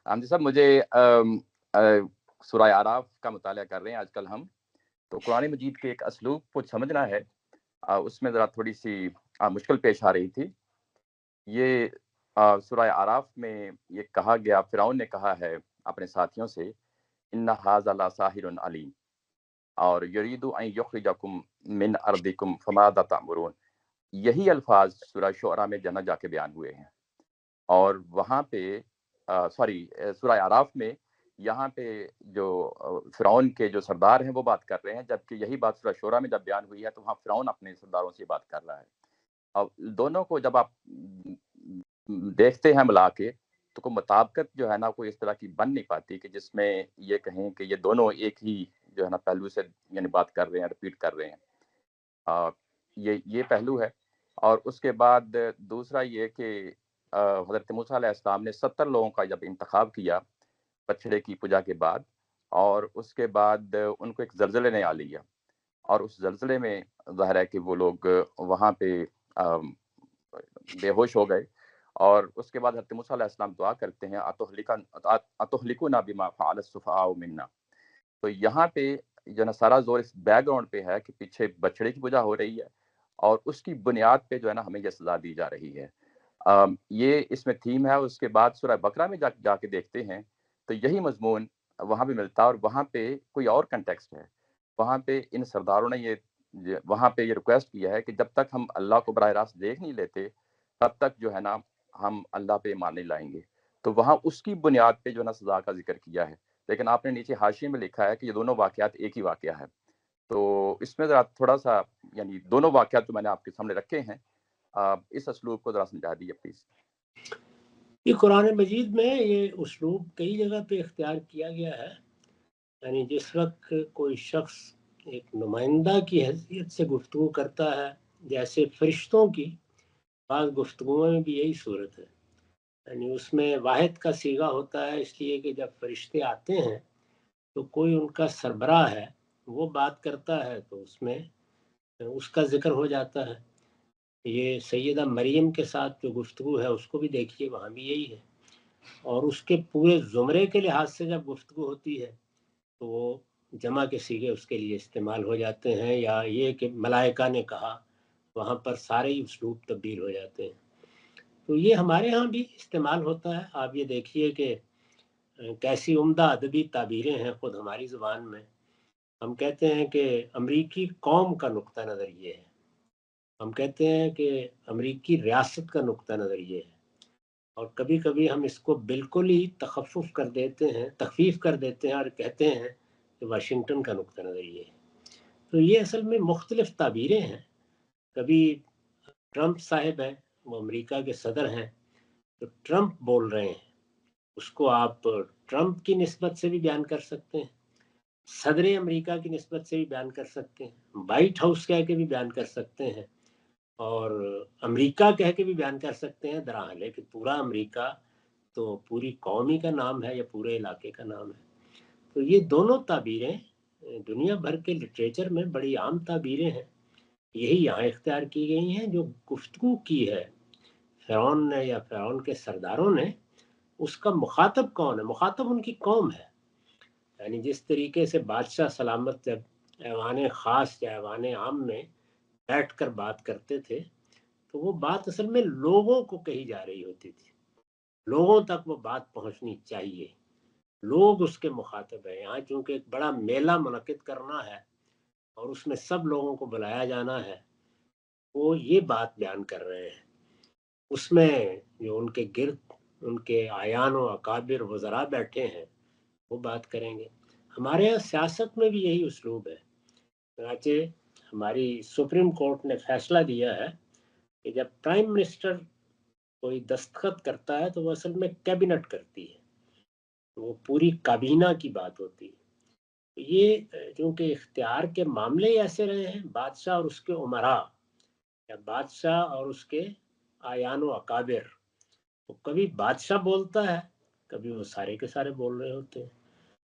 आमदी साहब, मुझे सूरह आराफ का मुताला कर रहे हैं आजकल हम, तो कुरान मजीद के एक असलूब को समझना है। उसमें ज़रा थोड़ी-सी मुश्किल पेश आ रही थी। ये सूरह आराफ में ये कहा गया, फ़िरौन ने कहा है अपने साथियों से, इन्ना हाज़ा लसाहिरुन अलीम, और युरीदु अन युखरिजकुम मिन अर्दिकुम फमाज़ा तअमुरून। यही अल्फ़ाज़ सूरह शुअरा में जहाँ जाके बयान हुए हैं, और वहाँ पे सूरह आराफ में यहाँ पे जो फ़िरौन के जो सरदार हैं वो बात कर रहे हैं, जबकि यही बात सूरह शूरा में जब बयान हुई है तो वहाँ फ़िरौन अपने सरदारों से बात कर रहा है। अब दोनों को जब आप देखते हैं मिला के, तो कोई मुताबिकत जो है ना, कोई इस तरह की बन नहीं पाती कि जिसमें ये कहें कि ये दोनों एक ही जो है ना पहलू से यानी बात कर रहे हैं, रिपीट कर रहे हैं। ये पहलू है। और उसके बाद दूसरा ये कि हज़रत मूसा अलैहिस्सलाम ने 70 लोगों का जब इंतखाब किया बछड़े की पूजा के बाद, और उसके बाद उनको एक ज़लज़ले ने आ लिया, और उस ज़लज़ले में ज़ाहिर है कि वो लोग वहाँ पे बेहोश हो गए। और उसके बाद हज़रत मूसा अलैहिस्सलाम दुआ करते हैं, अतुहलिकुना बिमा फ़अल अस्सुफ़हाउ मिन्ना। तो यहाँ पे जो है ना सारा ज़ोर इस बैकग्राउंड पे है कि पीछे बछड़े की पूजा हो रही है, और उसकी बुनियाद पे जो है ना हमें ये सज़ा दी जा रही है। ये इसमें थीम है। उसके बाद सूरह बकरा में जाके देखते हैं तो यही मज़मून वहाँ भी मिलता है, और वहाँ पे कोई और कॉन्टेक्स्ट है। वहाँ पे इन सरदारों ने वहाँ पे ये रिक्वेस्ट किया है कि जब तक हम अल्लाह को बराह रास्त देख नहीं लेते, तब तक जो है ना हम अल्लाह पे ईमान नहीं लाएँगे। तो वहाँ उसकी बुनियाद पे जो है ना सज़ा का ज़िक्र किया है। लेकिन आपने नीचे हाशिए में लिखा है कि ये दोनों वाक़यात एक ही वाक़या है। तो इसमें ज़रा थोड़ा-सा यानी दोनों वाक़यात जो मैंने आपके सामने रखे हैं, इस असलूब को ज़रा समझा दीजिए प्लीज़। ये कुरान मजीद में ये उसलूब कई जगह पे इख्तियार किया गया है। यानी जिस वक्त कोई शख्स एक नुमाइंदा की हैसियत से गुफ्तगू करता है, जैसे फरिश्तों की बाज़ गुफ्तगुओं में भी यही सूरत है। यानी उसमें वाहिद का सीगा होता है, इसलिए कि जब फरिश्ते आते हैं तो कोई उनका सरबराह है, वो बात करता है तो उसमें उसका ज़िक्र हो जाता है। ये सैयदा मरियम के साथ जो गुफ्तगू है उसको भी देखिए, वहाँ भी यही है। और उसके पूरे ज़ुमरे के लिहाज से जब गुफ्तगू होती है तो वो जमा के सीगे उसके लिए इस्तेमाल हो जाते हैं, या ये कि मलाइका ने कहा, वहाँ पर सारे ही उसलूब तब्दील हो जाते हैं। तो ये हमारे यहाँ भी इस्तेमाल होता है। आप ये देखिए कि कैसी उम्दा अदबी ताबीरें हैं खुद हमारी ज़ुबान में। हम कहते हैं कि अमरीकी कौम का नुक्ता नज़र ये है, हम कहते हैं कि अमरीकी रियासत का नुक्ता नज़र ये है, और कभी कभी हम इसको बिल्कुल ही तखफ़ुफ़ कर देते हैं, तखफ़ीफ़ कर देते हैं और कहते हैं कि वाशिंगटन का नुक्ता नज़र ये है। तो ये असल में मुख्तलिफ़ ताबीरें हैं। कभी ट्रंप साहब हैं, वो अमेरिका के सदर हैं, तो ट्रंप बोल रहे हैं, उसको आप ट्रंप की निस्बत से भी बयान कर सकते हैं, सदर अमेरिका की निस्बत से भी बयान कर सकते हैं, वाइट हाउस कह के भी बयान कर सकते हैं, और अमेरिका कह के भी बयान कर सकते हैं। दरअसल है कि पूरा अमेरिका तो पूरी कौम ही का नाम है या पूरे इलाके का नाम है। तो ये दोनों ताबीरें दुनिया भर के लिटरेचर में बड़ी आम ताबीरें हैं। यही यहाँ इख्तियार की गई हैं। जो गुफ्तगू की है फ़िरौन ने या फ़िरौन के सरदारों ने, उसका मुखातब कौन है? मुखातब उनकी कौम है। यानी जिस तरीके से बादशाह सलामत जब ऐवान ख़ास या ऐवान आम में बैठ कर बात करते थे, तो वो बात असल में लोगों को कही जा रही होती थी। लोगों तक वो बात पहुंचनी चाहिए, लोग उसके मुखातब हैं। यहाँ चूंकि एक बड़ा मेला मुनक्किद करना है और उसमें सब लोगों को बुलाया जाना है, वो ये बात बयान कर रहे हैं। उसमें जो उनके गिर्द उनके आयान व अकाबिर वज़रा बैठे हैं, वो बात करेंगे। हमारे यहाँ सियासत में भी यही उसलूब है। चुनांचे हमारी सुप्रीम कोर्ट ने फैसला दिया है कि जब प्राइम मिनिस्टर कोई दस्तखत करता है तो वो असल में कैबिनेट करती है, तो वो पूरी काबीना की बात होती है। तो ये चूँकि इख्तियार के मामले ही ऐसे रहे हैं, बादशाह और उसके उमरा या बादशाह और उसके आयान व अकाबिर, तो कभी बादशाह बोलता है, कभी वो सारे के सारे बोल रहे होते हैं।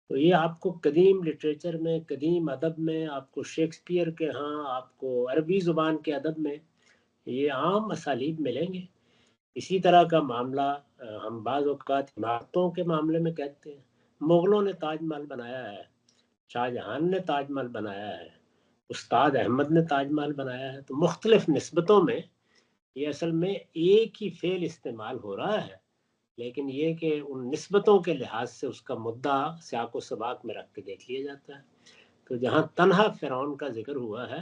तो ये आपको कदीम लिटरेचर में, कदीम अदब में, आपको शेक्सपियर के यहाँ, आपको अरबी ज़ुबान के अदब में ये आम असालीब मिलेंगे। اسی طرح کا معاملہ ہم بعض اوقات عمارتوں کے معاملے میں کہتے ہیں، مغلوں نے تاج محل بنایا ہے، شاہ جہان نے تاج محل بنایا ہے، استاد احمد نے تاج محل بنایا ہے۔ تو مختلف نسبتوں میں یہ اصل میں ایک ہی فعل استعمال ہو رہا ہے، لیکن یہ کہ ان نسبتوں کے لحاظ سے اس کا مدعا سیاق و سباق میں رکھ کے دیکھ لیا جاتا ہے۔ تو جہاں تنہا فرعون کا ذکر ہوا ہے،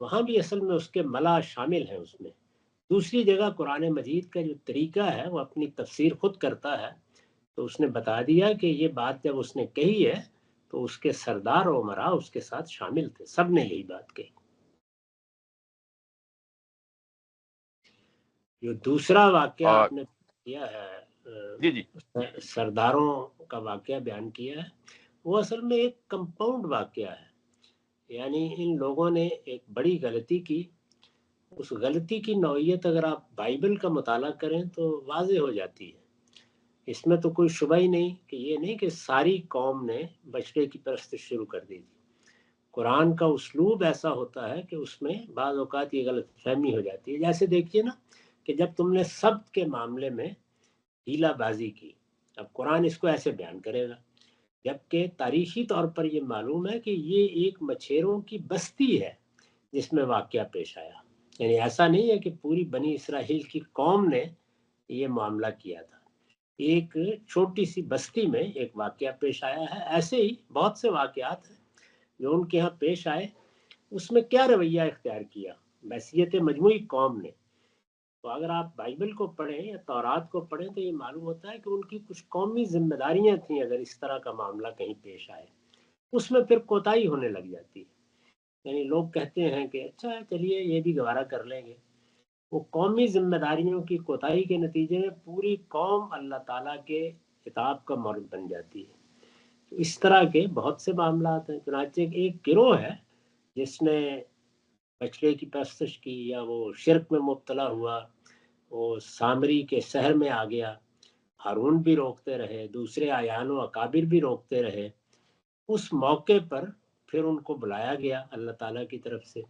وہاں بھی اصل میں اس کے ملا شامل ہیں اس میں۔ دوسری جگہ قرآن مجید کا جو طریقہ ہے وہ اپنی تفسیر خود کرتا ہے، تو اس نے بتا دیا کہ یہ بات جب اس نے کہی ہے تو اس کے سردار و امراء اس کے ساتھ شامل تھے، سب نے یہی بات کہی۔ جو دوسرا واقعہ اور آپ نے کیا ہے، جی جی سرداروں کا واقعہ بیان کیا ہے، وہ اصل میں ایک کمپاؤنڈ واقعہ ہے۔ یعنی ان لوگوں نے ایک بڑی غلطی کی، اس غلطی کی نوعیت اگر آپ بائبل کا مطالعہ کریں تو واضح ہو جاتی ہے۔ اس میں تو کوئی شبہ ہی نہیں کہ یہ نہیں کہ ساری قوم نے بچڑے کی پرستش شروع کر دی تھی۔ قرآن کا اسلوب ایسا ہوتا ہے کہ اس میں بعض اوقات یہ غلط فہمی ہو جاتی ہے۔ جیسے دیکھیے نا کہ جب تم نے سبت کے معاملے میں ہیلا بازی کی، اب قرآن اس کو ایسے بیان کرے گا، جبکہ تاریخی طور پر یہ معلوم ہے کہ یہ ایک مچھیروں کی بستی ہے جس میں واقعہ پیش آیا۔ یعنی ایسا نہیں ہے کہ پوری بنی اسرائیل کی قوم نے یہ معاملہ کیا تھا، ایک چھوٹی سی بستی میں ایک واقعہ پیش آیا ہے۔ ایسے ہی بہت سے واقعات ہیں جو ان کے ہاں پیش آئے، اس میں کیا رویہ اختیار کیا بحیثیت مجموعی قوم نے۔ تو اگر آپ بائبل کو پڑھیں یا تورات کو پڑھیں تو یہ معلوم ہوتا ہے کہ ان کی کچھ قومی ذمہ داریاں تھیں، اگر اس طرح کا معاملہ کہیں پیش آئے اس میں پھر کوتاہی ہونے لگ جاتی ہے۔ یعنی لوگ کہتے ہیں کہ اچھا چلیے یہ بھی گوارا کر لیں گے، وہ قومی ذمہ داریوں کی کوتاہی کے نتیجے میں پوری قوم اللہ تعالیٰ کے خطاب کا مورد بن جاتی ہے۔ تو اس طرح کے بہت سے معاملات ہیں۔ چنانچہ ایک گروہ ہے جس نے بچڑے کی پرستش کی یا وہ شرک میں مبتلا ہوا، وہ سامری کے شہر میں آ گیا، ہارون بھی روکتے رہے، دوسرے آیان و اکابر بھی روکتے رہے۔ اس موقع پر پھر ان کو بلایا گیا اللہ تعالیٰ کی طرف سے۔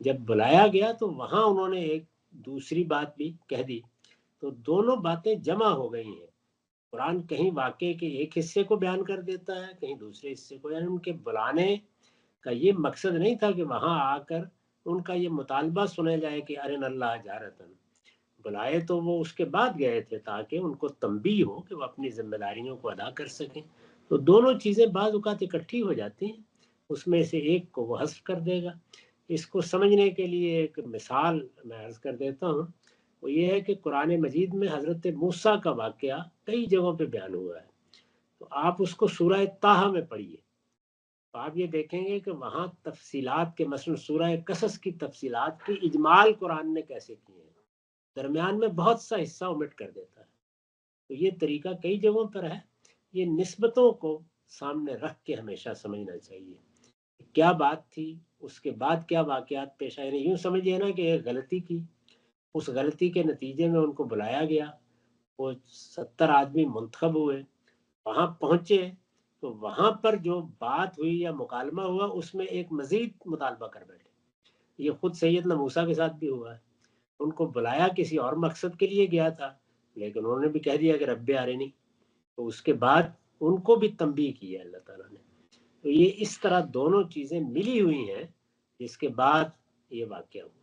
جب بلایا گیا تو وہاں انہوں نے ایک دوسری بات بھی کہہ دی، تو دونوں باتیں جمع ہو گئی ہیں۔ قرآن کہیں واقعے کے ایک حصے کو بیان کر دیتا ہے، کہیں دوسرے حصے کو۔ یعنی ان کے بلانے کا یہ مقصد نہیں تھا کہ وہاں آ کر ان کا یہ مطالبہ سنا جائے کہ ارن اللہ جارتن، بلائے تو وہ اس کے بعد گئے تھے تاکہ ان کو تنبیہ ہو کہ وہ اپنی ذمہ داریوں کو ادا کر سکیں۔ تو دونوں چیزیں بعض اوقات اکٹھی ہو جاتی ہیں، اس میں سے ایک کو وہ حذف کر دے گا۔ اس کو سمجھنے کے لیے ایک مثال میں عرض کر دیتا ہوں، وہ یہ ہے کہ قرآن مجید میں حضرت موسیٰ کا واقعہ کئی جگہوں پہ بیان ہوا ہے۔ تو آپ اس کو سورہ طٰہٰ میں پڑھیے تو آپ یہ دیکھیں گے کہ وہاں تفصیلات کے، مثلا سورہ قصص کی تفصیلات کی اجمال قرآن نے کیسے کی ہے، درمیان میں بہت سا حصہ omit کر دیتا ہے۔ تو یہ طریقہ کئی جگہوں پر ہے۔ یہ نسبتوں کو سامنے رکھ کے ہمیشہ سمجھنا چاہیے کیا بات تھی، اس کے بعد کیا واقعات پیش آئے۔ یوں سمجھیے نا کہ ایک غلطی کی، اس غلطی کے نتیجے میں ان کو بلایا گیا، وہ 70 آدمی منتخب ہوئے، وہاں پہنچے تو وہاں پر جو بات ہوئی یا مکالمہ ہوا اس میں ایک مزید مطالبہ کر بیٹھے۔ یہ خود سیدنا موسیٰ کے ساتھ بھی ہوا ہے۔ ان کو بلایا کسی اور مقصد کے لیے گیا تھا، لیکن انہوں نے بھی کہہ دیا کہ رب آرنی، تو اس کے بعد ان کو بھی تنبیہ کی ہے اللہ تعالیٰ نے۔ تو یہ اس طرح دونوں چیزیں ملی ہوئی ہیں جس کے بعد یہ واقعہ ہوا۔